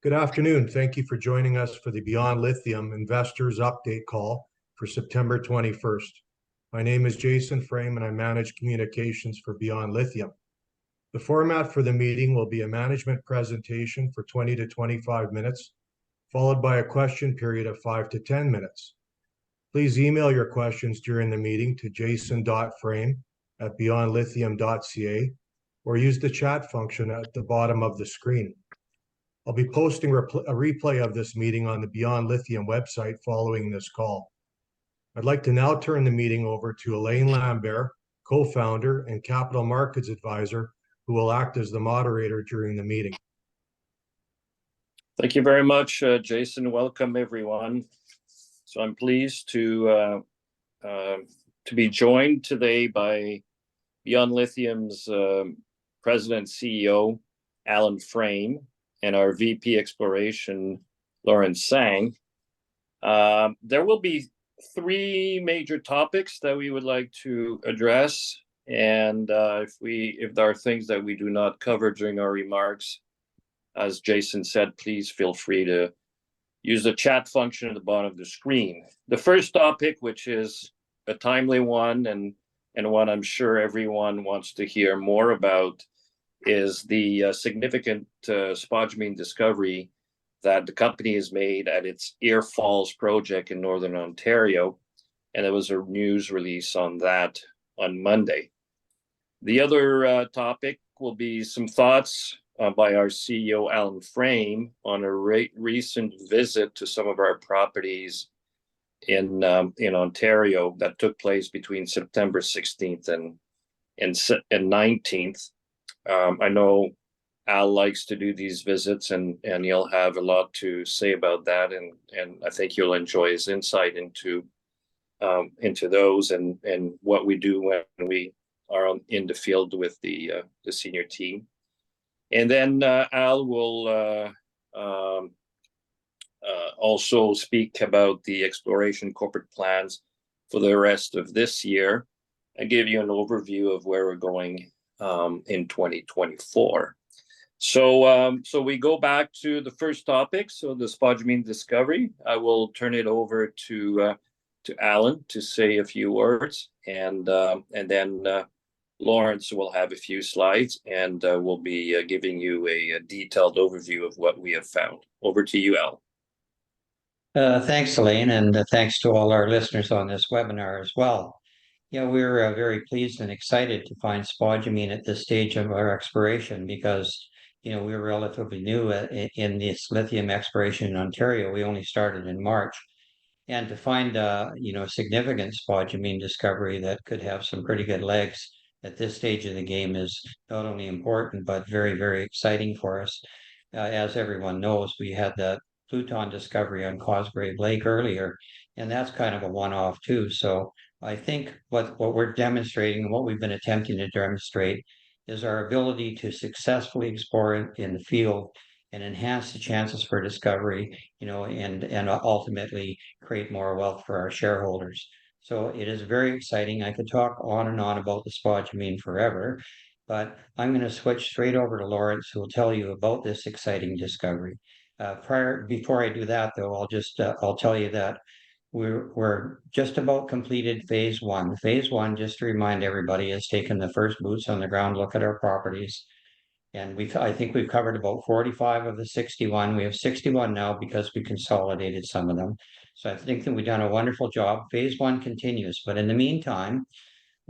Good afternoon. Thank you for joining us for the Beyond Lithium Investors Update Call for September 21st. My name is Jason Frame and I manage communications for Beyond Lithium. The format for the meeting will be a management presentation for 20 to 25 minutes, followed by a question period of 5 to 10 minutes. Please email your questions during the meeting to jason.frame@beyondlithium.ca or use the chat function at the bottom of the screen. I'll be posting a replay of this meeting on the Beyond Lithium website following this call. I'd like to now turn the meeting over to Alain Lambert, co-founder and capital markets advisor, who will act as the moderator during the meeting. Thank you very much, Jason. Welcome, everyone. So I'm pleased to be joined today by Beyond Lithium's President and CEO, Allan Frame, and our VP Exploration, Tsang. There will be three major topics that we would like to address, and if there are things that we do not cover during our remarks, as Jason said, please feel free to use the chat function at the bottom of the screen. The first topic, which is a timely one and one I'm sure everyone wants to hear more about, is the significant spodumene discovery that the company has made at its Ear Falls project in Northern Ontario, and there was a news release on that on Monday. The other topic will be some thoughts by our CEO, Allan Frame, on a recent visit to some of our properties in Ontario that took place between September 16th and 19th. I know Al likes to do these visits, and he'll have a lot to say about that, and I think you'll enjoy his insight into those and what we do when we are in the field with the senior team. And then Al will also speak about the exploration corporate plans for the rest of this year and give you an overview of where we're going in 2024. So we go back to the first topic, so the spodumene discovery. I will turn it over to Allan to say a few words, and then Lawrence will have a few slides, and we'll be giving you a detailed overview of what we have found. Over to you, Al. Thanks, Alain, and thanks to all our listeners on this webinar as well. Yeah, we're very pleased and excited to find spodumene at this stage of our exploration because, we're relatively new in this lithium exploration in Ontario. We only started in March. And to find, significant spodumene discovery that could have some pretty good legs at this stage of the game is not only important, but very, very exciting for us. As everyone knows, we had that Pluton discovery on Cosgrave Lake earlier, and that's kind of a one-off too. So I think what we're demonstrating and what we've been attempting to demonstrate is our ability to successfully explore in the field and enhance the chances for discovery, and ultimately create more wealth for our shareholders. So it is very exciting. I could talk on and on about the spodumene forever, but I'm going to switch straight over to Lawrence, who will tell you about this exciting discovery. Before I do that, though, I'll tell you that we're just about completed phase one. Phase one, just to remind everybody, has taken the first boots on the ground look at our properties. And I think we've covered about 45 of the 61. We have 61 now because we consolidated some of them. So I think that we've done a wonderful job. Phase one continues. But in the meantime,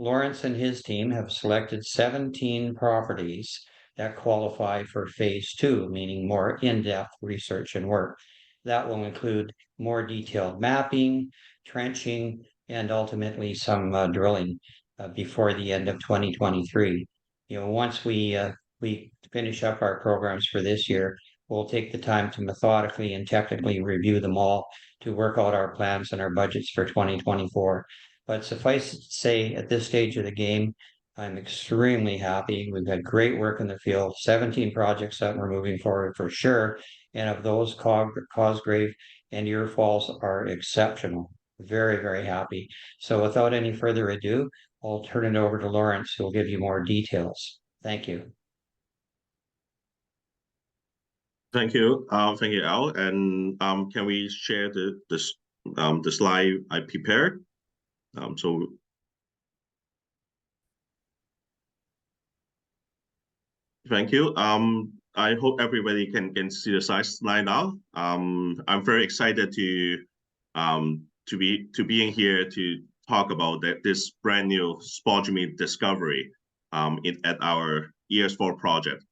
Lawrence and his team have selected 17 properties that qualify for phase two, meaning more in-depth research and work. That will include more detailed mapping, trenching, and ultimately some drilling before the end of 2023. Once we finish up our programs for this year, we'll take the time to methodically and technically review them all to work out our plans and our budgets for 2024. But suffice to say, at this stage of the game, I'm extremely happy. We've had great work in the field, 17 projects that we're moving forward for sure. And of those, Cosgrave and Ear Falls are exceptional. Very, very happy. So without any further ado, I'll turn it over to Lawrence, who will give you more details. Thank you. Thank you. Thank you, Al. And can we share the slide I prepared? So thank you. I hope everybody can see the slide now. I'm very excited to be in here to talk about this brand new spodumene discovery at our ES4 project.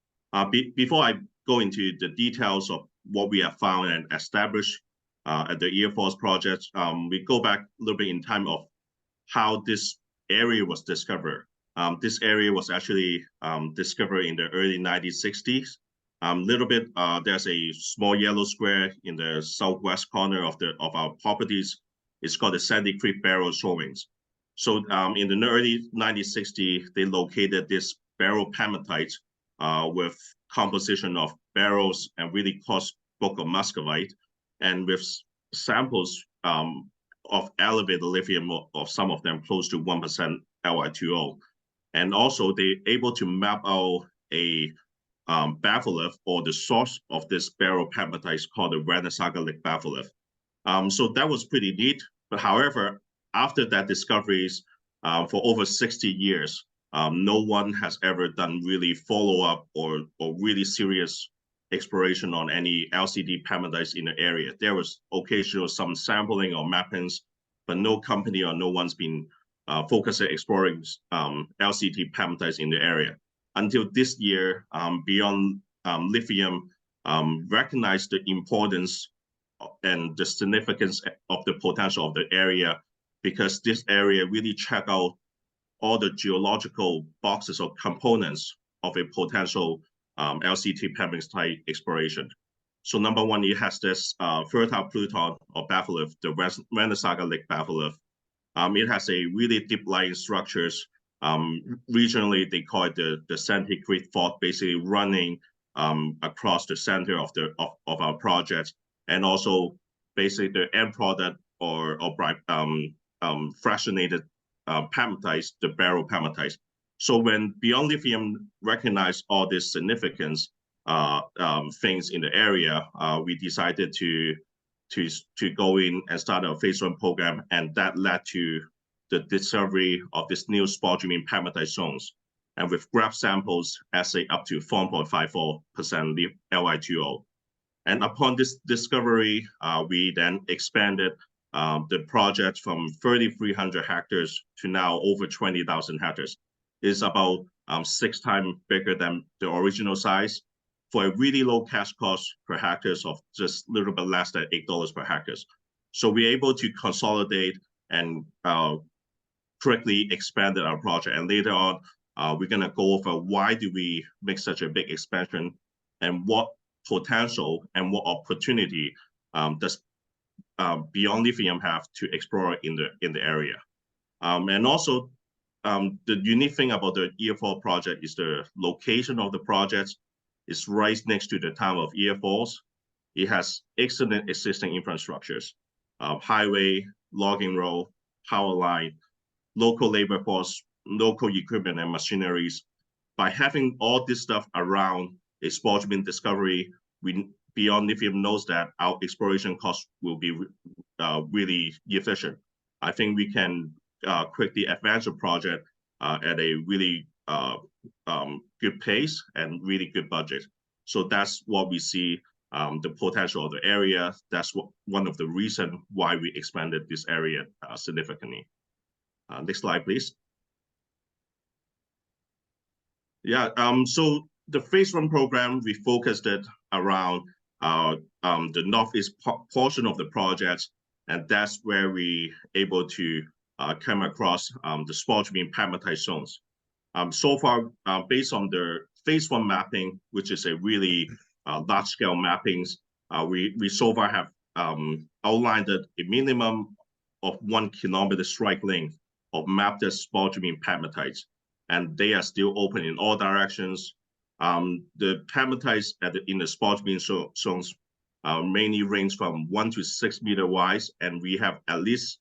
Before I go into the details of what we have found and established at the ES4 project, we go back a little bit in time of how this area was discovered. This area was actually discovered in the early 1960s. There's a small yellow square in the southwest corner of our properties. It's called the Sandy Creek Barrel Showings. So in the early 1960s, they located this barrel pegmatite with composition of barrels and really coarse bulk of muscovite, and with samples of elevated lithium of some of them close to 1% Li2O. And also they're able to map out a batholith, or the source of this barrel pegmatite called the Renasaga Lake batholith. So that was pretty neat. But however, after that discoveries, for over 60 years, no one has ever done really follow-up or really serious exploration on any LCD pegmatites in the area. There was occasional some sampling or mappings, but no company or no one's been focused on exploring LCD pegmatites in the area. Until this year, Beyond Lithium recognized the importance and the significance of the potential of the area, because this area really check out all the geological boxes or components of a potential LCD pegmatite exploration. So number one, it has this fertile pluton or batholith, the Renasaga Lake batholith. It has a really deep lying structures. Regionally, they call it the Sandy Creek Fault, basically running across the center of our project, and also basically the end product or fractionated pegmatites, the barrel pegmatites. So when Beyond Lithium recognized all this significance things in the area, we decided to go in and start a phase 1 program, and that led to the discovery of this new spodumene pegmatite zones, and with graph samples assay up to 4.54% Li2O. And upon this discovery, we then expanded the project from 3,300 hectares to now over 20,000 hectares. It's about 6 times bigger than the original size, for a really low cash cost per hectares of just a little bit less than $8 per hectares. So we're able to consolidate and quickly expanded our project. And later on, we're going to go over why do we make such a big expansion, and what potential and what opportunity does Beyond Lithium have to explore in the area. And also, the unique thing about the EF4 project is the location of the project is right next to the town of EF4s. It has excellent existing infrastructures, highway, logging road, power line, local labor force, local equipment and machineries. By having all this stuff around a spodumene discovery, Beyond Lithium knows that our exploration costs will be really efficient. I think we can quickly advance the project at a really good pace and really good budget. So that's what we see, the potential of the area. That's one of the reasons why we expanded this area significantly. Next slide, please. Yeah, so the phase 1 program, we focused it around the northeast portion of the project, and that's where we able to come across the spodumene pegmatite zones. So far, based on the phase 1 mapping, which is a really large-scale mappings, we so far have outlined a minimum of 1 kilometer strike length of mapped spodumene pegmatites, and they are still open in all directions. The pegmatites in the spodumene zones mainly range from 1 to 6 meter wide, and we have at least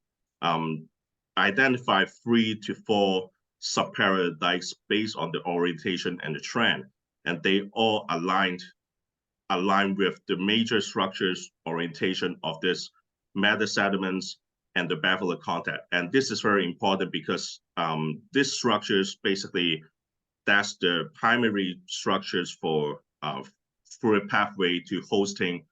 identified 3 to 4 subparallel dikes based on the orientation and the trend, and they all aligned align with the major structures orientation of this meta sediments and the beveled contact. And this is very important because these structures basically, that's the primary structures for fluid pathway to hosting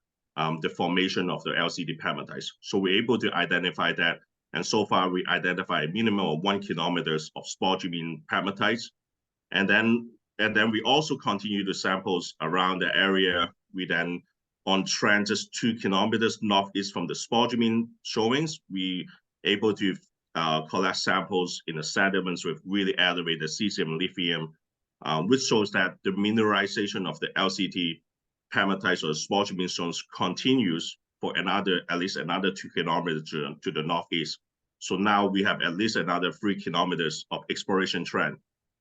the formation of the LCD pegmatites. So we're able to identify that. And so far we identify a minimum of 1 kilometers of spodumene pegmatites. And then we also continue the samples around the area. We then, on trend just 2 kilometers northeast from the spodumene showings, we able to collect samples in the sediments with really elevated cesium lithium, which shows that the mineralization of the LCT pegmatites or spodumene zones continues for at least another 2 kilometers to the northeast. So now we have at least another 3 kilometers of exploration trend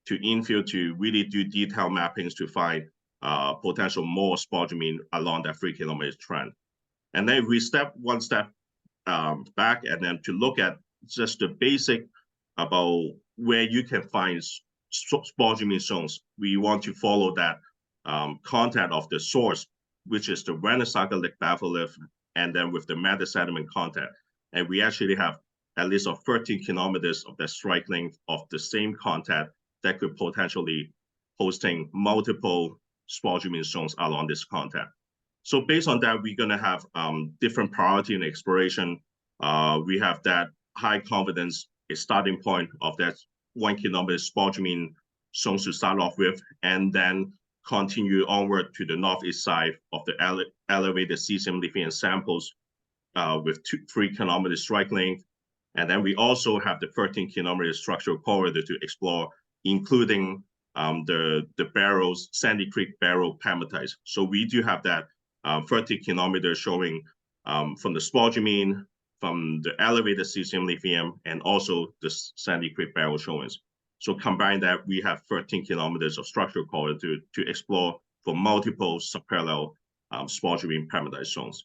to infill to really do detailed mappings to find potential more spodumene along that 3 kilometer trend. And then we step one step back and then to look at just the basic about where you can find spodumene zones. We want to follow that content of the source, which is the Renaissance Lake batholith, and then with the meta sediment content. And we actually have at least 13 kilometers of the strike length of the same content that could potentially hosting multiple spodumene zones along this content. So based on that, we're going to have different priority in exploration. We have that high confidence a starting point of that 1 kilometer spodumene zones to start off with, and then continue onward to the northeast side of the elevated cesium lithium samples with 3 kilometer strike length. And then we also have the 13 kilometer structural corridor to explore, including the barrels, Sandy Creek barrel pegmatites. So we do have that 30 kilometers showing from the spodumene, from the elevated cesium lithium, and also the Sandy Creek barrel showings. So combine that, we have 13 kilometers of structural corridor to explore for multiple subparallel spodumene pegmatite zones.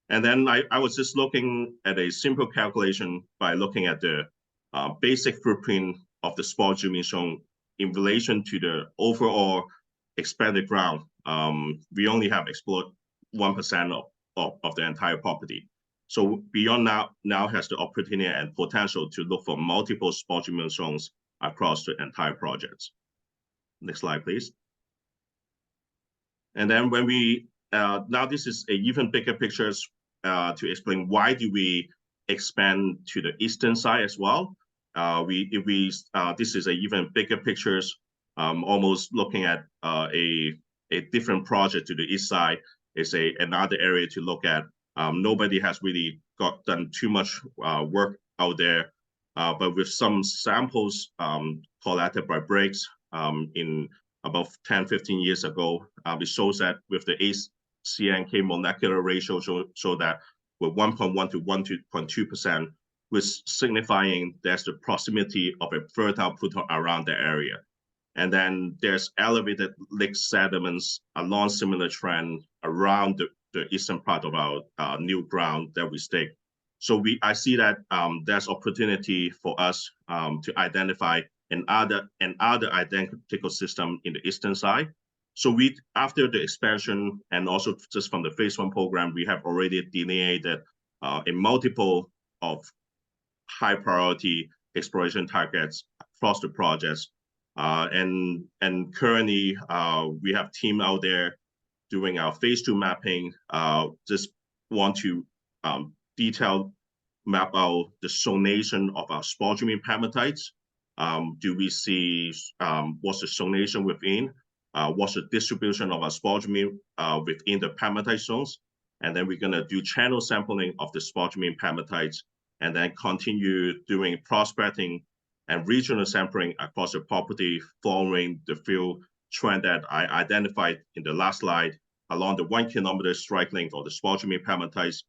And then I was just looking at a simple calculation by looking at the basic footprint of the spodumene zone in relation to the overall expanded ground. We only have explored 1% of the entire property. So Beyond now has the opportunity and potential to look for multiple spodumene zones across the entire project. Next slide, please. And then when we, now this is a even bigger pictures to explain why do we expand to the eastern side as well. This is a even bigger pictures, almost looking at a different project to the east side. Is another area to look at. Nobody has really done too much work out there, but with some samples collected by Briggs in about 10, 15 years ago, it shows that with the ACNK molecular ratio show that with 1.1 to 1.2%, which signifying there's the proximity of a fertile pluton around the area. And then there's elevated lake sediments along similar trend around the eastern part of our new ground that we stake. So I see that there's opportunity for us to identify another identical system in the eastern side. So after the expansion and also just from the phase 1 program, we have already delineated a multiple of high priority exploration targets across the projects. And currently we have team out there doing our phase 2 mapping. Just want to detail map out the zonation of our spodumene pegmatites. Do we see what's the zonation within? What's the distribution of our spodumene within the pegmatite zones? And then we're going to do channel sampling of the spodumene pegmatites, and then continue doing prospecting and regional sampling across the property following the field trend that I identified in the last slide along the 1 kilometer strike length of the spodumene pegmatites,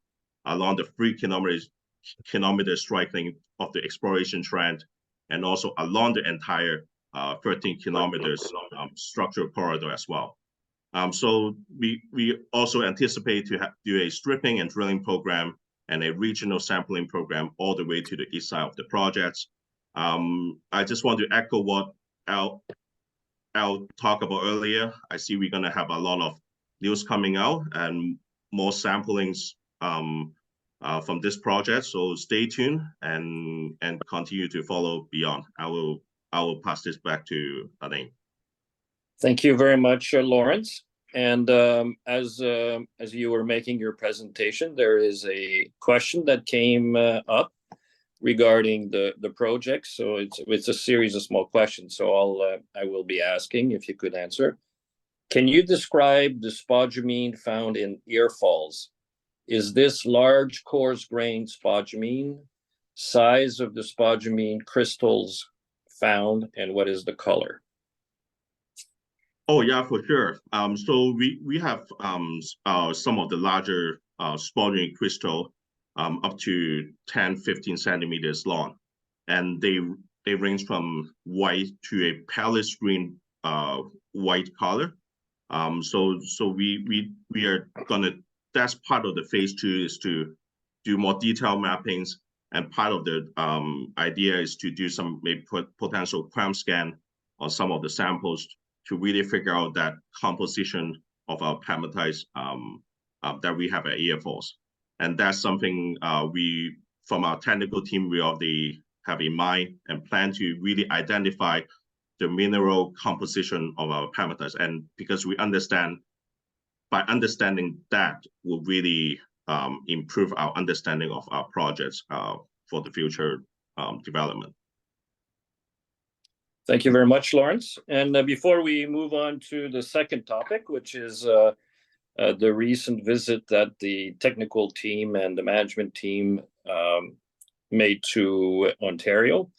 along the 3 kilometer strike length of the exploration trend, and also along the entire 13 kilometers structural corridor as well. So we also anticipate to do a stripping and drilling program and a regional sampling program all the way to the east side of the projects. I just want to echo what Al talked about earlier. I see we're going to have a lot of news coming out and more samplings from this project. So stay tuned and continue to follow Beyond. I will pass this back to Alain. Thank you very much, Lawrence. And as you were making your presentation, there is a question that came up regarding the project. So it's a series of small questions. So I will be asking if you could answer. Can you describe the spodumene found in ear falls? Is this large coarse grained spodumene? Size of the spodumene crystals found, and what is the color? Oh yeah, for sure. So we have some of the larger spodumene crystal up to 10-15 centimeters long, and they range from white to a pale green white color. So we are gonna, that's part of the phase 2 is to do more detailed mappings, and part of the idea is to do some maybe potential crime scan on some of the samples to really figure out that composition of our pegmatites that we have at ear falls. And that's something we, from our technical team, we already have in mind and plan to really identify the mineral composition of our pegmatites. And because we understand, by understanding that will really improve our understanding of our projects for the future development. Thank you very much, Lawrence. And before we move on to the second topic, which is the recent visit that the technical team and the management team made to Ontario,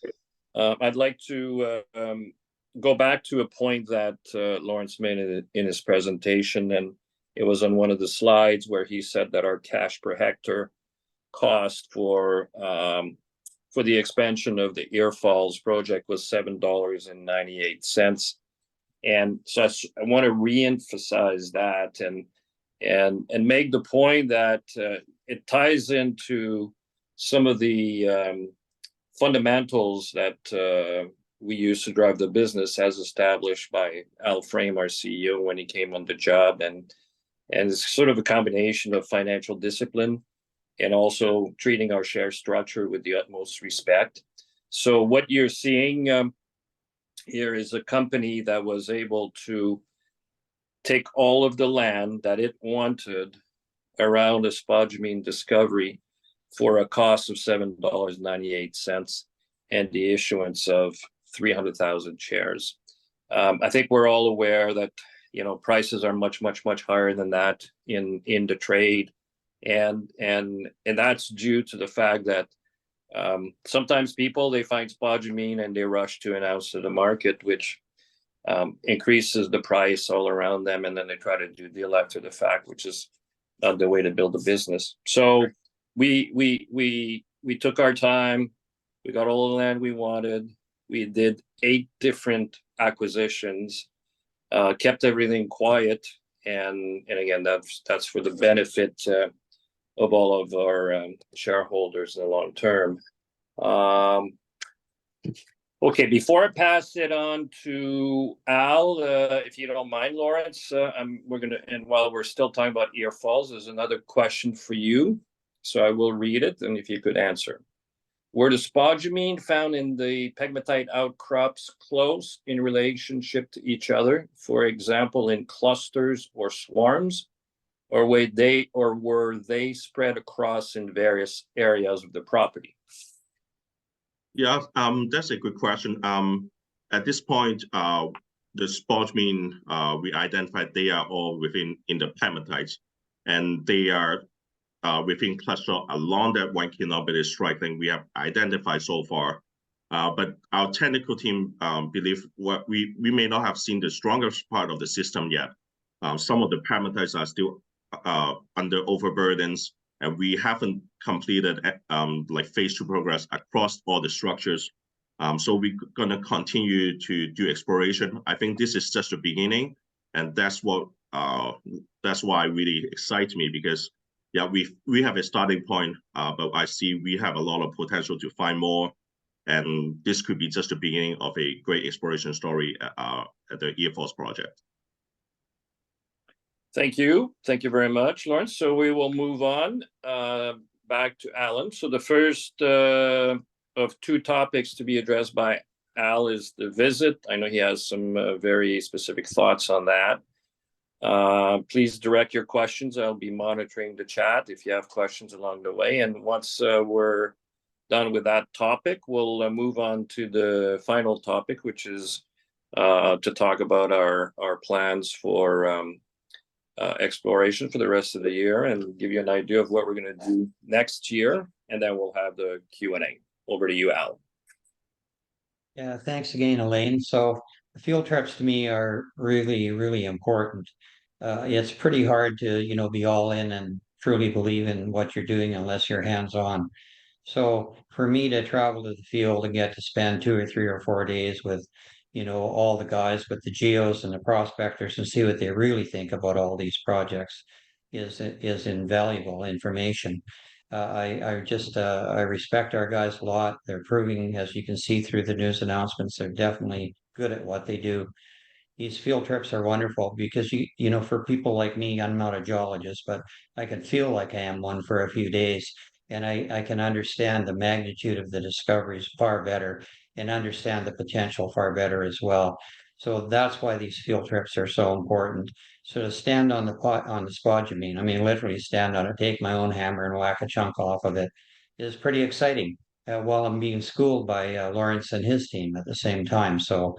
I'd like to go back to a point that Lawrence made in his presentation, and it was on one of the slides where he said that our cash per hectare cost for the expansion of the Ear Falls project was $7.98. And so I want to reemphasize that and make the point that it ties into some of the fundamentals that we use to drive the business as established by Alain, our CEO, when he came on the job. And it's sort of a combination of financial discipline and also treating our share structure with the utmost respect. So what you're seeing here is a company that was able to take all of the land that it wanted around the spodumene discovery for a cost of $7.98 and the issuance of 300,000 shares. I think we're all aware that prices are much higher than that in the trade. And that's due to the fact that sometimes people, they find spodumene and they rush to announce to the market, which increases the price all around them, and then they try to do deal after the fact, which is not the way to build a business. So we took our time, we got all the land we wanted, we did 8 different acquisitions, kept everything quiet, and again that's for the benefit of all of our shareholders in the long term. Okay, before I pass it on to Al, if you don't mind, Lawrence, and while we're still talking about Ear Falls, there's another question for you. So I will read it, and if you could answer. Were the spodumene found in the pegmatite outcrops close in relationship to each other, for example, in clusters or swarms? Or were they spread across in various areas of the property? Yeah, that's a good question. At this point, the spodumene we identified, they are all in the pegmatites, and they are within cluster along that 1 kilometer strike length we have identified so far. But our technical team believe we may not have seen the strongest part of the system yet. Some of the pegmatites are still under overburdens, and we haven't completed like phase 2 progress across all the structures. So we're gonna continue to do exploration. I think this is just the beginning, and that's why it really excites me, because yeah, we have a starting point, but I see we have a lot of potential to find more, and this could be just the beginning of a great exploration story at the Ear Falls project. Thank you. Thank you very much, Lawrence. So we will move on back to Allan. So the first of two topics to be addressed by Al is the visit. I know he has some very specific thoughts on that. Please direct your questions. I'll be monitoring the chat if you have questions along the way. And once we're done with that topic, we'll move on to the final topic, which is to talk about our plans for exploration for the rest of the year and give you an idea of what we're going to do next year. And then we'll have the Q&A. Over to you, Al. Yeah, thanks again, Alain. So the field trips to me are really, really important. It's pretty hard to, be all in and truly believe in what you're doing unless you're hands-on. So for me to travel to the field and get to spend 2 or 3 or 4 days with, all the guys with the geos and the prospectors and see what they really think about all these projects is invaluable information. I respect our guys a lot. They're proving, as you can see through the news announcements, they're definitely good at what they do. These field trips are wonderful because for people like me, I'm not a geologist, but I can feel like I am one for a few days, and I can understand the magnitude of the discoveries far better and understand the potential far better as well. So that's why these field trips are so important. So to stand on the spodumene, I mean literally stand on it, take my own hammer and whack a chunk off of it, is pretty exciting. While I'm being schooled by Lawrence and his team at the same time. So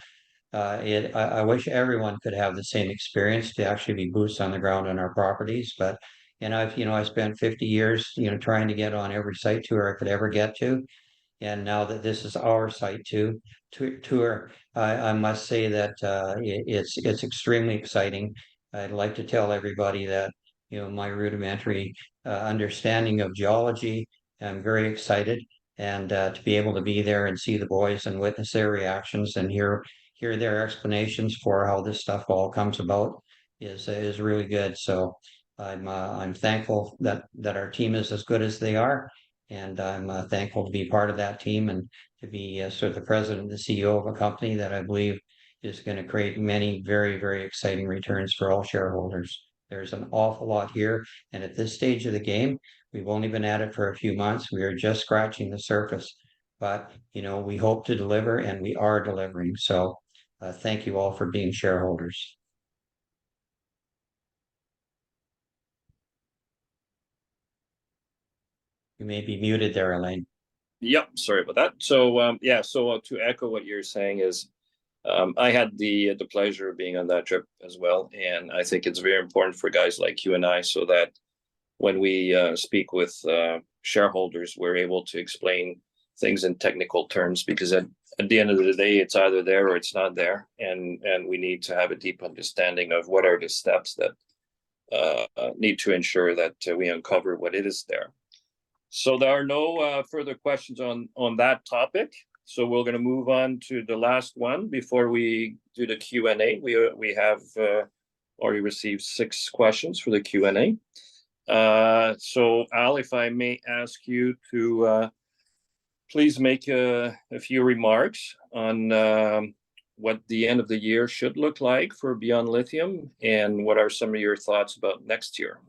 I wish everyone could have the same experience to actually be boots on the ground on our properties. But, and I spent 50 years, trying to get on every site tour I could ever get to. And now that this is our site tour, I must say that it's extremely exciting. I'd like to tell everybody that, my rudimentary understanding of geology, I'm very excited. And to be able to be there and see the boys and witness their reactions and hear their explanations for how this stuff all comes about is really good. So I'm thankful that our team is as good as they are, and I'm thankful to be part of that team and to be sort of the president and the CEO of a company that I believe is going to create many very, very exciting returns for all shareholders. There's an awful lot here, and at this stage of the game, we've only been at it for a few months. We are just scratching the surface, but we hope to deliver, and we are delivering. So thank you all for being shareholders. You may be muted there, Alain. Yep, sorry about that. So yeah, so to echo what you're saying is, I had the pleasure of being on that trip as well, and I think it's very important for guys like you and I, so that when we speak with shareholders, we're able to explain things in technical terms, because at the end of the day, it's either there or it's not there, and we need to have a deep understanding of what are the steps that need to ensure that we uncover what it is there. So there are no further questions on that topic. So we're going to move on to the last one before we do the Q&A. We have already received 6 questions for the Q&A. So Al, if I may ask you to please make a few remarks on what the end of the year should look like for Beyond Lithium, and what are some of your thoughts about next year?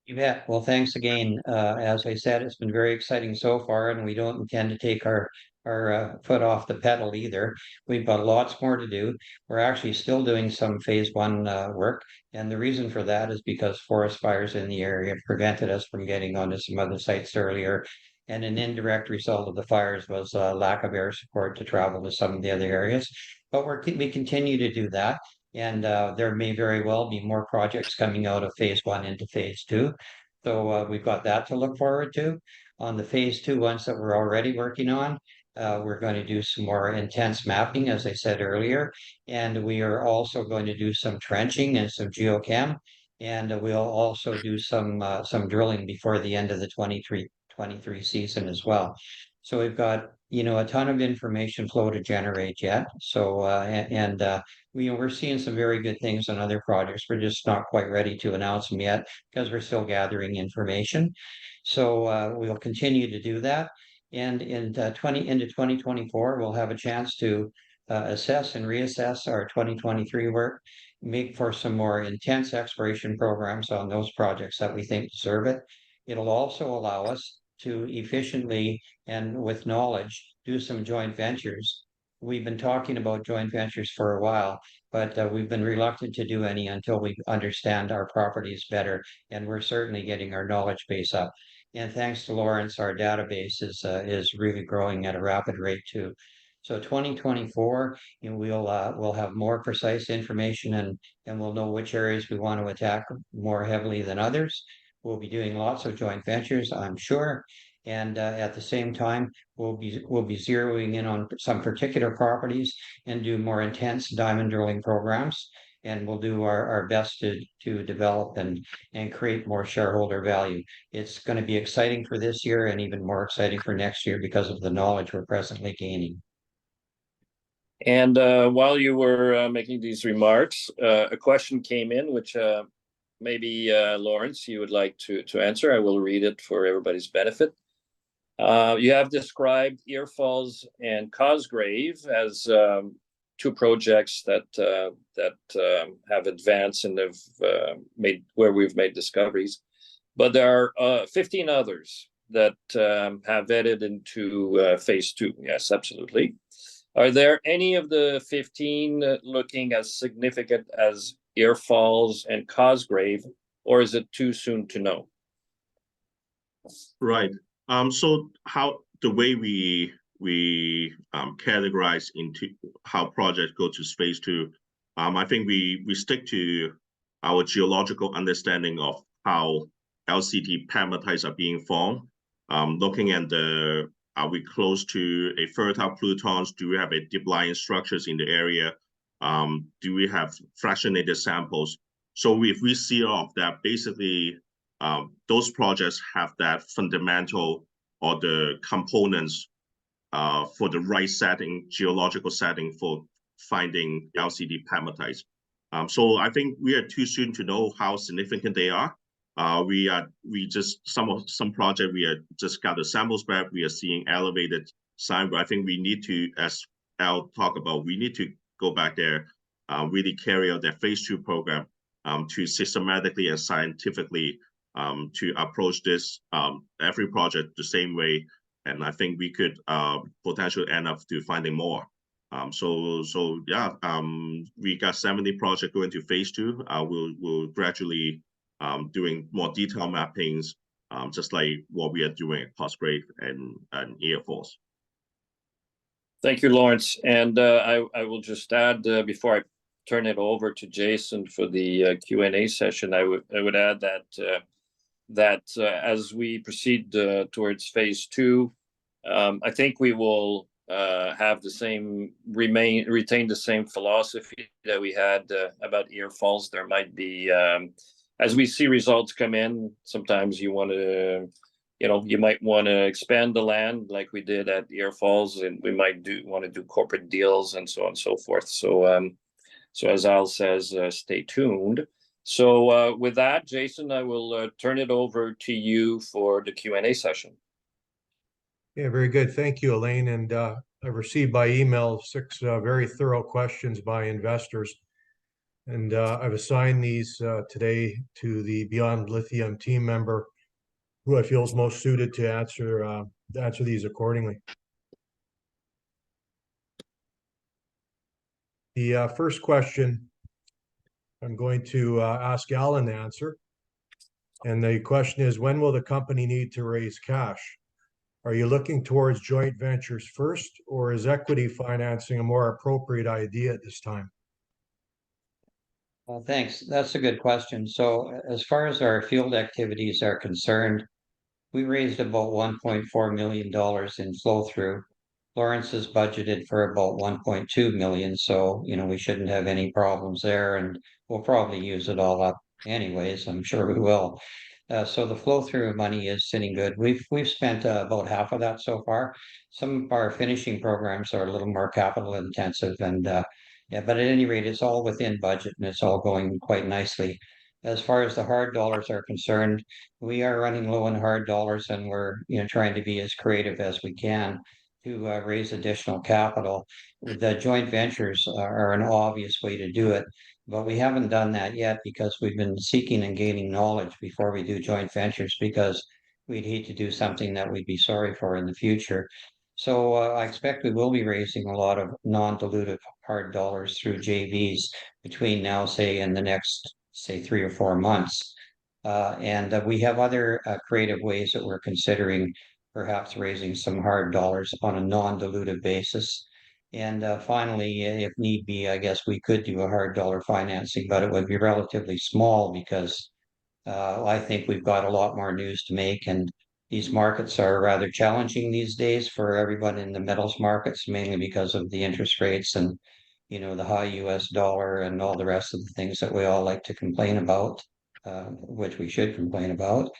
You bet. Well, thanks again. As I said, it's been very exciting so far, and we don't intend to take our foot off the pedal either. We've got lots more to do. We're actually still doing some phase 1 work, and the reason for that is because forest fires in the area prevented us from getting onto some other sites earlier. And an indirect result of the fires was lack of air support to travel to some of the other areas. But we continue to do that. And there may very well be more projects coming out of phase 1 into phase 2. So we've got that to look forward to. On the phase 2 ones that we're already working on, we're going to do some more intense mapping, as I said earlier. And we are also going to do some trenching and some geochem. And we'll also do some drilling before the end of the 23 season as well. So we've got, a ton of information flow to generate yet. So, we're seeing some very good things on other projects. We're just not quite ready to announce them yet because we're still gathering information. So we'll continue to do that. And into 2024, we'll have a chance to assess and reassess our 2023 work make for some more intense exploration programs on those projects that we think deserve it. It'll also allow us to efficiently and with knowledge do some joint ventures. We've been talking about joint ventures for a while, but we've been reluctant to do any until we understand our properties better, and we're certainly getting our knowledge base up. And thanks to Lawrence, our database is really growing at a rapid rate too. So 2024, we'll have more precise information, and we'll know which areas we want to attack more heavily than others. We'll be doing lots of joint ventures, I'm sure. And at the same time, we'll be zeroing in on some particular properties and do more intense diamond drilling programs. And we'll do our best to develop and create more shareholder value. It's going to be exciting for this year and even more exciting for next year because of the knowledge we're presently gaining. And while you were making these remarks, a question came in, which maybe Lawrence, you would like to answer. I will read it for everybody's benefit. You have described Ear Falls and Cosgrave as two projects that have advanced and have made where we've made discoveries, but there are 15 others that have headed into phase 2. Yes, absolutely. Are there any of the 15 looking as significant as Ear Falls and Cosgrave, or is it too soon to know? Right. So how the way we categorize into how projects go to phase 2, I think we stick to our geological understanding of how LCT pegmatites are being formed. Looking at are we close to a fertile plutons? Do we have a deep lying structures in the area? Do we have fractionated samples? So if we see all of that, basically those projects have that fundamental or the components for the right setting, geological setting for finding LCT pegmatites. So I think we are too soon to know how significant they are. Some project we are just got the samples back. We are seeing elevated sign, but I think we need to, as Al talked about, we need to go back there, really carry out that phase 2 program to systematically and scientifically to approach this every project the same way, and I think we could potentially end up to finding more. We got 70 projects going to phase 2. We'll gradually doing more detailed mappings, just like what we are doing at Cosgrave and Ear Falls. Thank you, Lawrence. And I will just add before I turn it over to Jason for the Q&A session, I would add that as we proceed towards phase 2, I think we will have the same retain the same philosophy that we had about Ear Falls. There might be as we see results come in, sometimes you want to, you might want to expand the land like we did at Ear Falls, and we might want to do corporate deals and so on and so forth. So, so as Al says, stay tuned. So with that, Jason, I will turn it over to you for the Q&A session. Yeah, very good. Thank you, Alain. And I've received by email 6 very thorough questions by investors. And I've assigned these today to the Beyond Lithium team member who I feel is most suited to answer these accordingly. The first question I'm going to ask Allan to answer. And the question is, when will the company need to raise cash? Are you looking towards joint ventures first, or is equity financing a more appropriate idea at this time? Well, thanks. That's a good question. So as far as our field activities are concerned, we raised about $1.4 million in flow through. Lawrence is budgeted for about 1.2 million, so we shouldn't have any problems there, and we'll probably use it all up anyways. I'm sure we will. So the flow through money is sitting good. We've spent about half of that so far. Some of our finishing programs are a little more capital intensive, and yeah, but at any rate, it's all within budget and it's all going quite nicely. As far as the hard dollars are concerned, we are running low on hard dollars, and we're trying to be as creative as we can to raise additional capital. The joint ventures are an obvious way to do it, but we haven't done that yet because we've been seeking and gaining knowledge before we do joint ventures, because we'd hate to do something that we'd be sorry for in the future. So I expect we will be raising a lot of non-dilutive hard dollars through JVs between now, say, in the next, say, 3 or 4 months. And we have other creative ways that we're considering perhaps raising some hard dollars on a non-dilutive basis. And finally, if need be, I guess we could do a hard dollar financing, but it would be relatively small because I think we've got a lot more news to make, and these markets are rather challenging these days for everyone in the metals markets, mainly because of the interest rates and, the high US dollar and all the rest of the things that we all like to complain about, which we should complain about.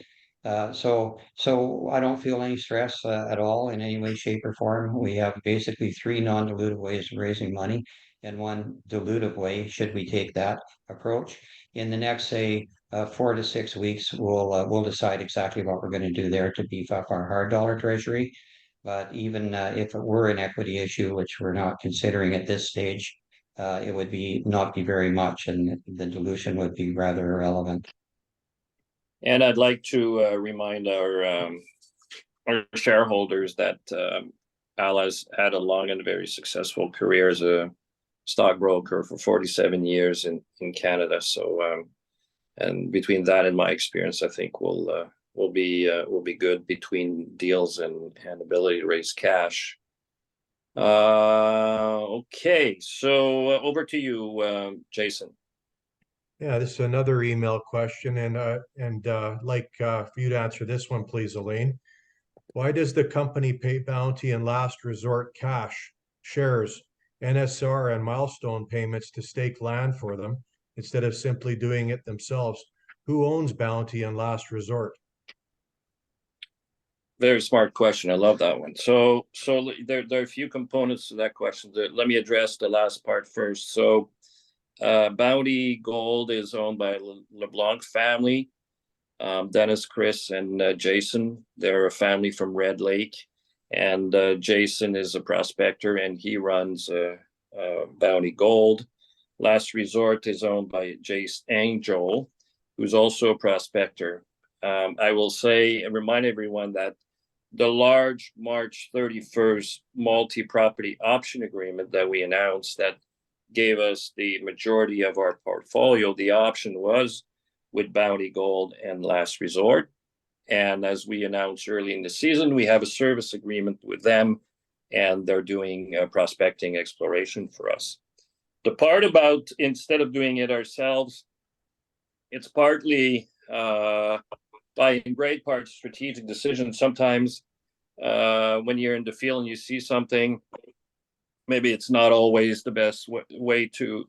So I don't feel any stress at all in any way, shape, or form. We have basically 3 non-dilutive ways of raising money and 1 dilutive way, should we take that approach. In the next, say, 4 to 6 weeks, we'll decide exactly what we're going to do there to beef up our hard dollar treasury. But even if it were an equity issue, which we're not considering at this stage, it would not be very much, and the dilution would be rather irrelevant. And I'd like to remind our shareholders that Allan's had a long and very successful career as a stockbroker for 47 years in Canada. So, and between that and my experience, I think we'll be good between deals and ability to raise cash. Okay, so over to you, Jason. Yeah, this is another email question, and like for you to answer this one, please, Alain. Why does the company pay bounty and last resort cash, shares, NSR, and milestone payments to stake land for them instead of simply doing it themselves? Who owns bounty and last resort? Very smart question. I love that one. So there are a few components to that question. Let me address the last part first. So Bounty Gold is owned by LeBlanc family, Dennis, Chris, and Jason. They're a family from Red Lake, and Jason is a prospector, and he runs Bounty Gold. Last Resort is owned by Tsang, who's also a prospector. I will say and remind everyone that the large March 31st multi-property option agreement that we announced that gave us the majority of our portfolio, the option was with Bounty Gold and Last Resort. And as we announced early in the season, we have a service agreement with them, and they're doing prospecting exploration for us. The part about instead of doing it ourselves, it's partly by in great part strategic decision. Sometimes when you're in the field and you see something, maybe it's not always the best way to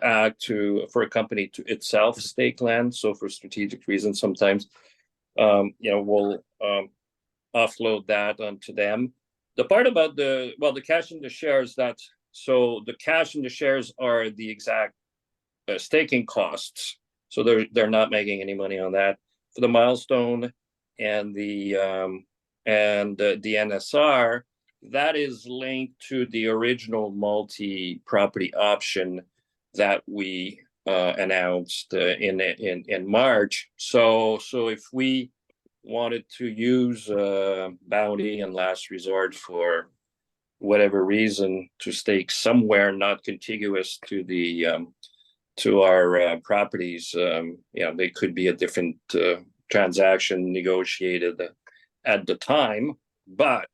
act for a company to itself stake land. So for strategic reasons, sometimes we'll offload that onto them. The part about the cash in the shares, so the cash in the shares are the exact staking costs. So they're not making any money on that. For the milestone and the NSR, that is linked to the original multi-property option that we announced in March. So if we wanted to use Bounty and Last Resort for whatever reason to stake somewhere not contiguous to the to our properties, they could be a different transaction negotiated at the time. But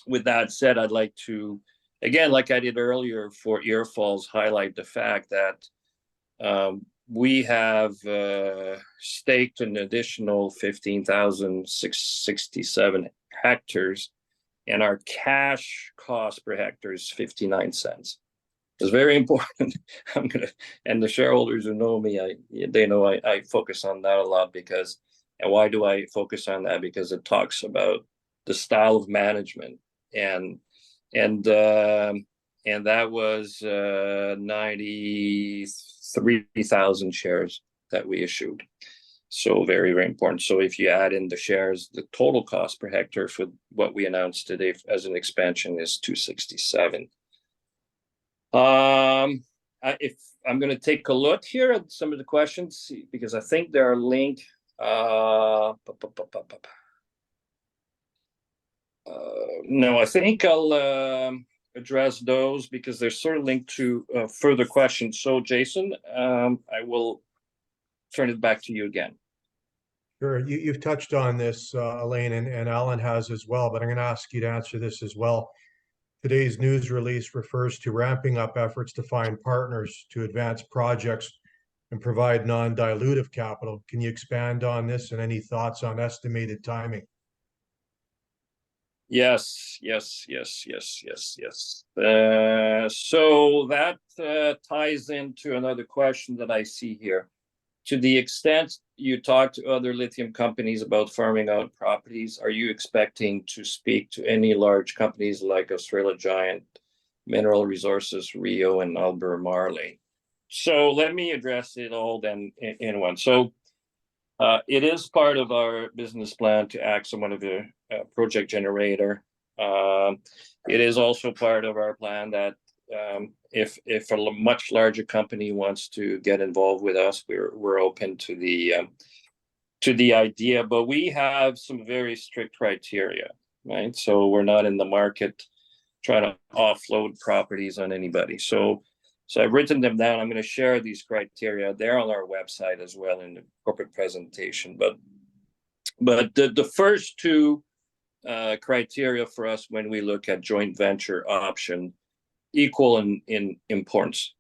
with that said, I'd like to, again, like I did earlier for Earfalls, highlight the fact that we have staked an additional 15,667 hectares, and our cash cost per hectare is 59 cents. It's very important. And the shareholders who know me, they know I focus on that a lot because, and why do I focus on that? Because it talks about the style of management, and that was 93,000 shares that we issued. So very, very important. So if you add in the shares, the total cost per hectare for what we announced today as an expansion is $267. if I'm going to take a look here at some of the questions, because I think they are linked. No, I think I'll address those because they're sort of linked to further questions. So, Jason, I will turn it back to you again. Sure. You've touched on this, Alain, and Allan has as well, but I'm going to ask you to answer this as well. Today's news release refers to ramping up efforts to find partners to advance projects and provide non-dilutive capital. Can you expand on this and any thoughts on estimated timing? Yes. So that ties into another question that I see here. To the extent you talk to other lithium companies about farming out properties, are you expecting to speak to any large companies like Australia Giant, Mineral Resources, Rio, and Albemarle? So let me address it all then in one. So it is part of our business plan to act somewhat of a project generator. It is also part of our plan that if a much larger company wants to get involved with us, we're open to the idea, but we have some very strict criteria, right? So we're not in the market trying to offload properties on anybody. So I've written them down. I'm going to share these criteria. They're on our website as well in the corporate presentation. But the first two criteria for us when we look at joint venture option equal in importance.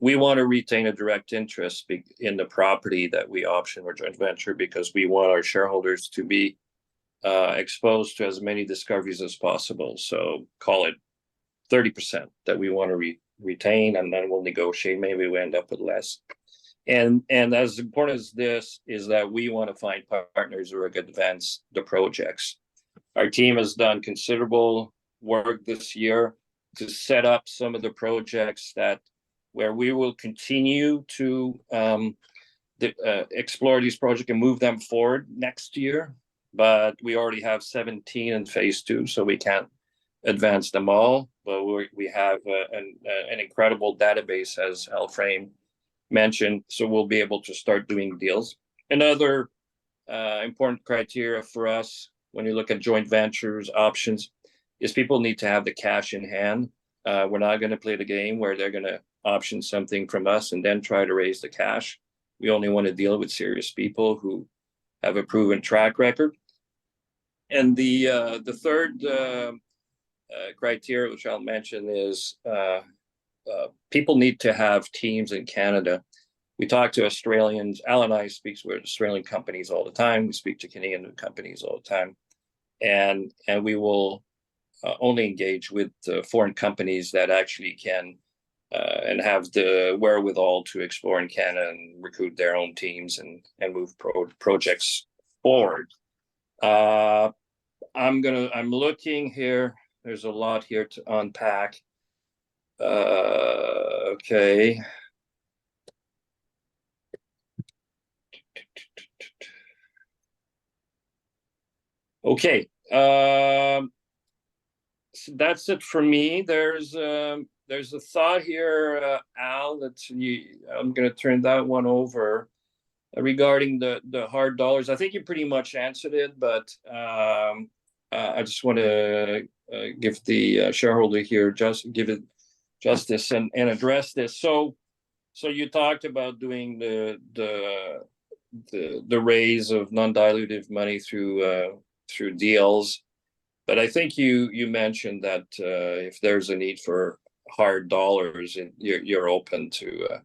We want to retain a direct interest in the property that we option or joint venture because we want our shareholders to be exposed to as many discoveries as possible. So call it 30% that we want to retain, and then we'll negotiate. Maybe we end up with less. And as important as this is that we want to find partners who are going to advance the projects. Our team has done considerable work this year to set up some of the projects where we will continue to explore these projects and move them forward next year. But we already have 17 in phase 2, so we can't advance them all. But we have an incredible database, as Alfred mentioned, so we'll be able to start doing deals. Another important criteria for us when you look at joint ventures options is people need to have the cash in hand. We're not going to play the game where they're going to option something from us and then try to raise the cash. We only want to deal with serious people who have a proven track record. And the third criteria, which I'll mention, is people need to have teams in Canada. We talk to Australians. Allan and I speak with Australian companies all the time. We speak to Canadian companies all the time. And we will only engage with foreign companies that actually can and have the wherewithal to explore in Canada and recruit their own teams and move projects forward. I'm looking here. There's a lot here to unpack. Okay. Okay. So that's it for me. There's a thought here, Al, I'm going to turn that one over regarding the hard dollars. I think you pretty much answered it, but I just want to give the shareholder here give it justice and address this. So you talked about doing the raise of non-dilutive money through deals. But I think you mentioned that if there's a need for hard dollars, you're open to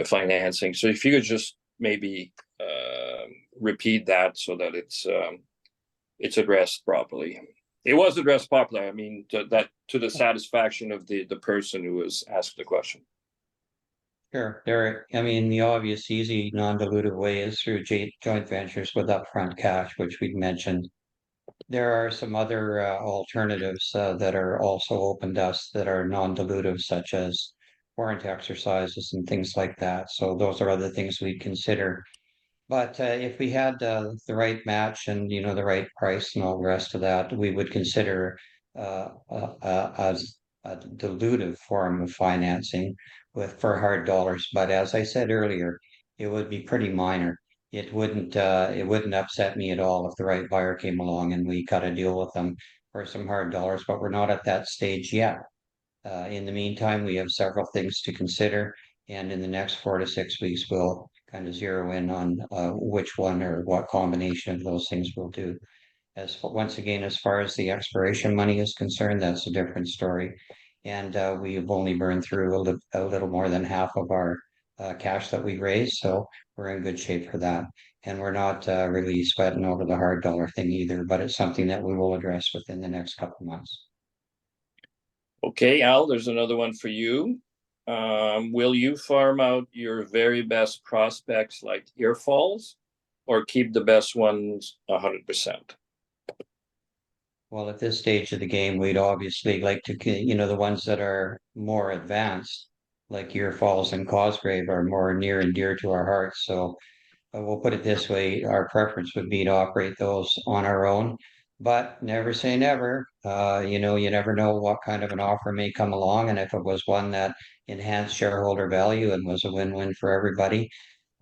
financing. So if you could just maybe repeat that so that it's addressed properly. It was addressed properly. I mean, to the satisfaction of the person who was asked the question. Sure, Derek. I mean, the obvious, easy, non-dilutive way is through joint ventures with upfront cash, which we've mentioned. There are some other alternatives that are also open to us that are non-dilutive, such as warrant exercises and things like that. So those are other things we'd consider. But if we had the right match and the right price and all the rest of that, we would consider as a dilutive form of financing, for hard dollars. But as I said earlier, it would be pretty minor. It wouldn't upset me at all if the right buyer came along and we cut a deal with them for some hard dollars, but we're not at that stage yet. In the meantime, we have several things to consider, and in the next 4 to 6 weeks, we'll kind of zero in on which one or what combination of those things we'll do. Once again, as far as the expiration money is concerned, that's a different story. And we've only burned through a little more than half of our cash that we raised, so we're in good shape for that. And we're not really sweating over the hard dollar thing either, but it's something that we will address within the next couple of months. Okay, Al, there's another one for you. Will you farm out your very best prospects like Ear Falls, or keep the best ones 100%? Well, at this stage of the game, we'd obviously like to, the ones that are more advanced, like Ear Falls and Cosgrave, are more near and dear to our hearts. So we'll put it this way, our preference would be to operate those on our own, but never say never. You never know what kind of an offer may come along, and if it was one that enhanced shareholder value and was a win-win for everybody,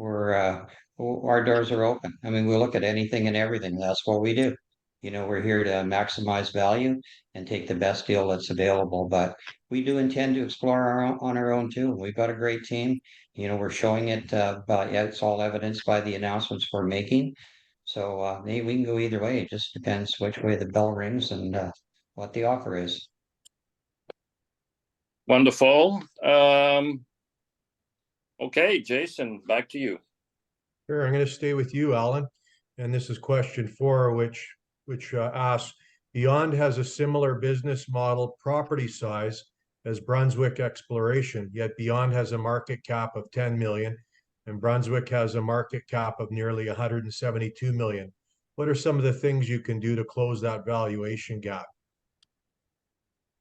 our doors are open. I mean, we look at anything and everything. That's what we do. We're here to maximize value and take the best deal that's available, but we do intend to explore on our own too. We've got a great team. We're showing it, but yeah, it's all evidenced by the announcements we're making. So maybe we can go either way. It just depends which way the bell rings and what the offer is. Wonderful. Okay, Jason, back to you. Sure, I'm going to stay with you, Allan. And this is question 4, which asks, Beyond has a similar business model property size as Brunswick Exploration, yet Beyond has a market cap of 10 million and Brunswick has a market cap of nearly 172 million. What are some of the things you can do to close that valuation gap?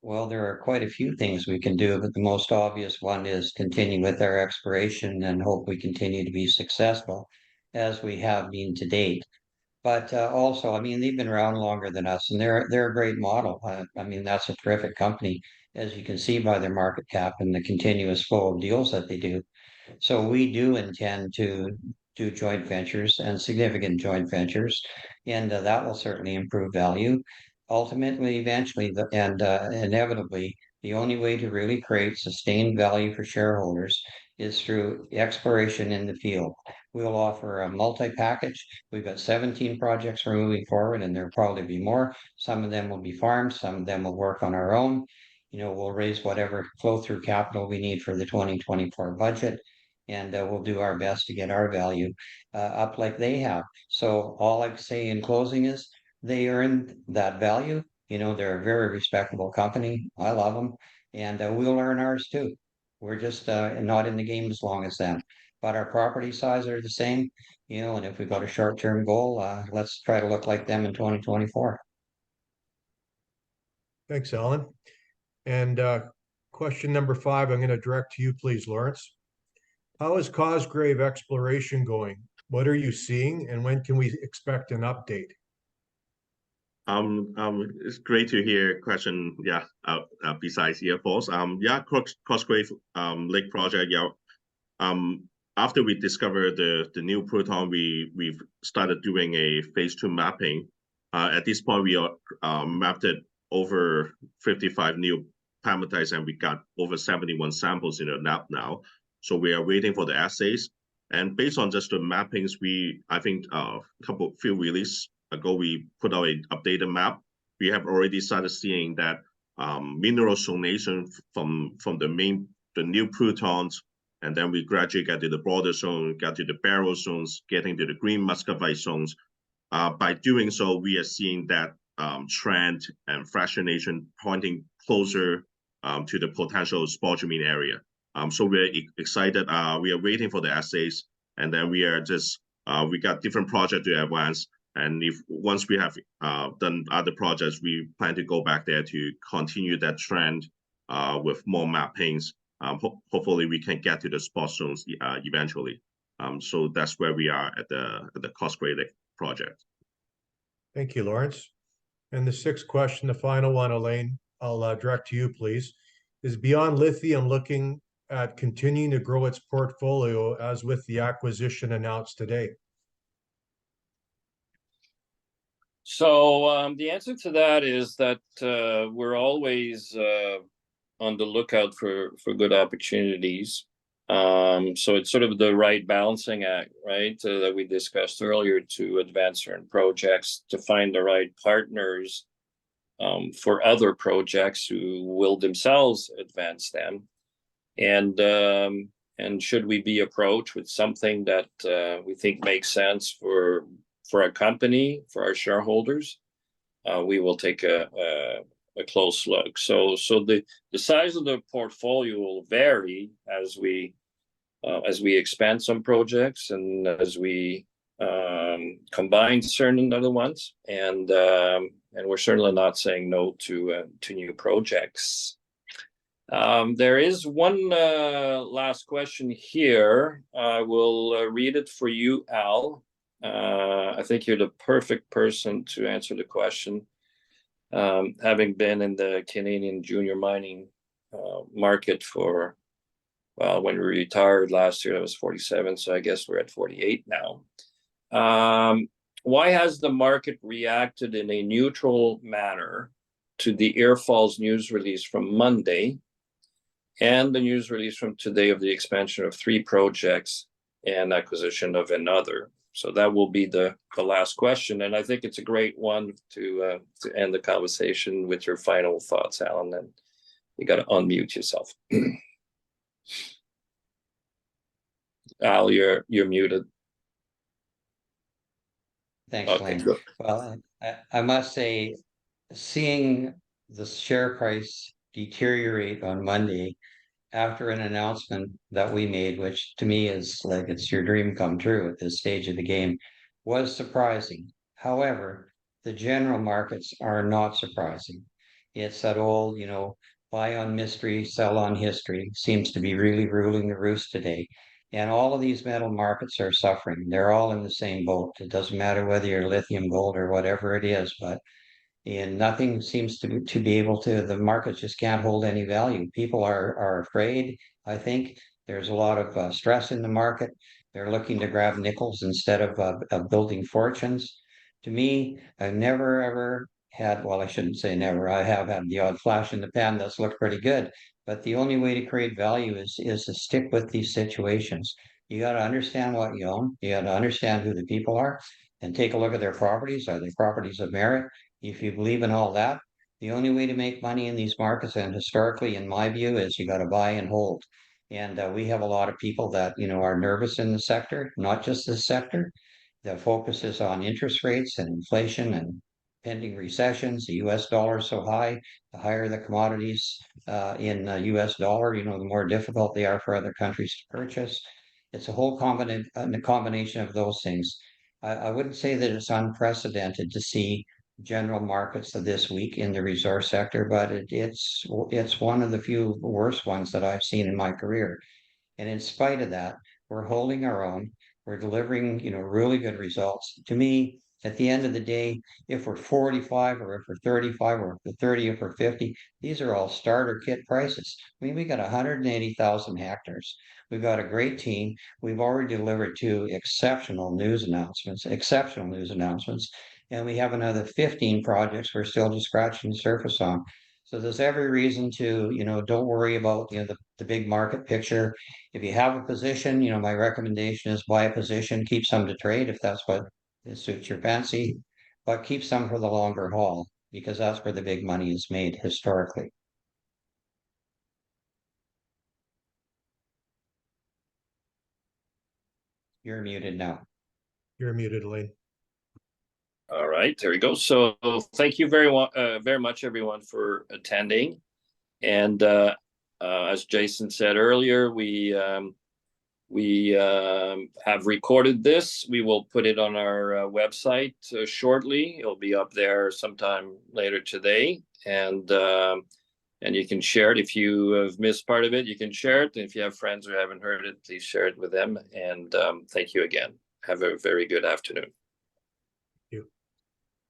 Well, there are quite a few things we can do, but the most obvious one is continue with our exploration and hope we continue to be successful as we have been to date. But also, I mean, they've been around longer than us, and they're a great model. I mean, that's a terrific company, as you can see by their market cap and the continuous flow of deals that they do. So we do intend to do joint ventures and significant joint ventures, and that will certainly improve value. Ultimately, eventually, and inevitably, the only way to really create sustained value for shareholders is through exploration in the field. We'll offer a multi-package. We've got 17 projects we're moving forward, and there'll probably be more. Some of them will be farms, some of them will work on our own. We'll raise whatever flow-through capital we need for the 2024 budget, and we'll do our best to get our value up like they have. So all I can say in closing is they earned that value. They're a very respectable company. I love them, and we'll earn ours too. We're just not in the game as long as them, but our property size are the same. And if we've got a short-term goal, let's try to look like them in 2024. Thanks, Allan. And question number 5, I'm going to direct to you, please, Lawrence. How is Cosgrave exploration going? What are you seeing, and when can we expect an update? It's great to hear question. Yeah. Besides Ear Falls, Cosgrave Lake project. Yeah. After we discovered the new proton, we've started doing a phase 2 mapping. At this point, we are mapped it over 55 new pegmatites, and we got over 71 samples in the lab now. So we are waiting for the assays. And based on just the mappings, I think a few releases ago, we put out an updated map. We have already started seeing that mineral zonation from the new protons, and then we gradually get to the broader zone, get to the barrel zones, getting to the green muscovite zones. By doing so, we are seeing that trend and fractionation pointing closer to the potential spodumene area. So we're excited. We are waiting for the assays, and then we got different projects to advance. And once we have done other projects, we plan to go back there to continue that trend with more mappings. Hopefully, we can get to the spot zones eventually. So that's where we are at the Cosgrave project. Thank you, Lawrence. And the 6th question, the final one, Alain, I'll direct to you, please. Is Beyond Lithium looking at continuing to grow its portfolio as with the acquisition announced today? So the answer to that is that we're always on the lookout for good opportunities. So it's sort of the right balancing act, right, that we discussed earlier, to advance certain projects, to find the right partners for other projects who will themselves advance them. And should we be approached with something that we think makes sense for our company, for our shareholders, we will take a close look. So the size of the portfolio will vary as we expand some projects and as we combine certain other ones, and we're certainly not saying no to new projects. There is one last question here. I will read it for you, Al. I think you're the perfect person to answer the question, having been in the Canadian junior mining market for, well, when we retired last year, I was 47, so I guess we're at 48 now. Why has the market reacted in a neutral manner to the Air Falls news release from Monday and the news release from today of the expansion of 3 projects and acquisition of another? So that will be the last question, and I think it's a great one to end the conversation with your final thoughts, Alan. And you got to unmute yourself. Al, you're muted. Thanks, Alain. Okay, Well, I must say, seeing the share price deteriorate on Monday after an announcement that we made, which to me is like it's your dream come true at this stage of the game, was surprising. However, the general markets are not surprising. It's that old, buy on mystery, sell on history seems to be really ruling the roost today. And all of these metal markets are suffering. They're all in the same boat. It doesn't matter whether you're lithium, gold, or whatever it is, but and nothing seems to be able to, the markets just can't hold any value. People are afraid. I think there's a lot of stress in the market. They're looking to grab nickels instead of building fortunes. To me, I've never ever had, well, I shouldn't say never, I have had the odd flash in the pan that's looked pretty good, but the only way to create value is to stick with these situations. You got to understand what you own. You got to understand who the people are and take a look at their properties. Are they properties of merit? If you believe in all that, the only way to make money in these markets, and historically, in my view, is you got to buy and hold. And we have a lot of people that are nervous in the sector, not just this sector. The focus is on interest rates and inflation and pending recessions. The U.S. dollar is so high, the higher the commodities in U.S. dollar, the more difficult they are for other countries to purchase. It's a whole combination of those things. I wouldn't say that it's unprecedented to see general markets of this week in the resource sector, but it's one of the few worst ones that I've seen in my career. And in spite of that, we're holding our own. We're delivering, really good results. To me, at the end of the day, if we're 45 or if we're 35 or if we're 30 or if we're 50, these are all starter kit prices. I mean, we got 180,000 hectares. We've got a great team. We've already delivered 2 exceptional news announcements, and we have another 15 projects we're still just scratching the surface on. So there's every reason to, don't worry about, the big market picture. If you have a position, my recommendation is buy a position, keep some to trade if that's what suits your fancy, but keep some for the longer haul because that's where the big money is made historically. You're muted now. You're muted, Alain. all right, there we go. So thank you very much, everyone, for attending. And as Jason said earlier, we have recorded this. We will put it on our website shortly. It'll be up there sometime later today, and you can share it. If you have missed part of it, you can share it. And if you have friends who haven't heard it, please share it with them. And thank you again. Have a very good afternoon.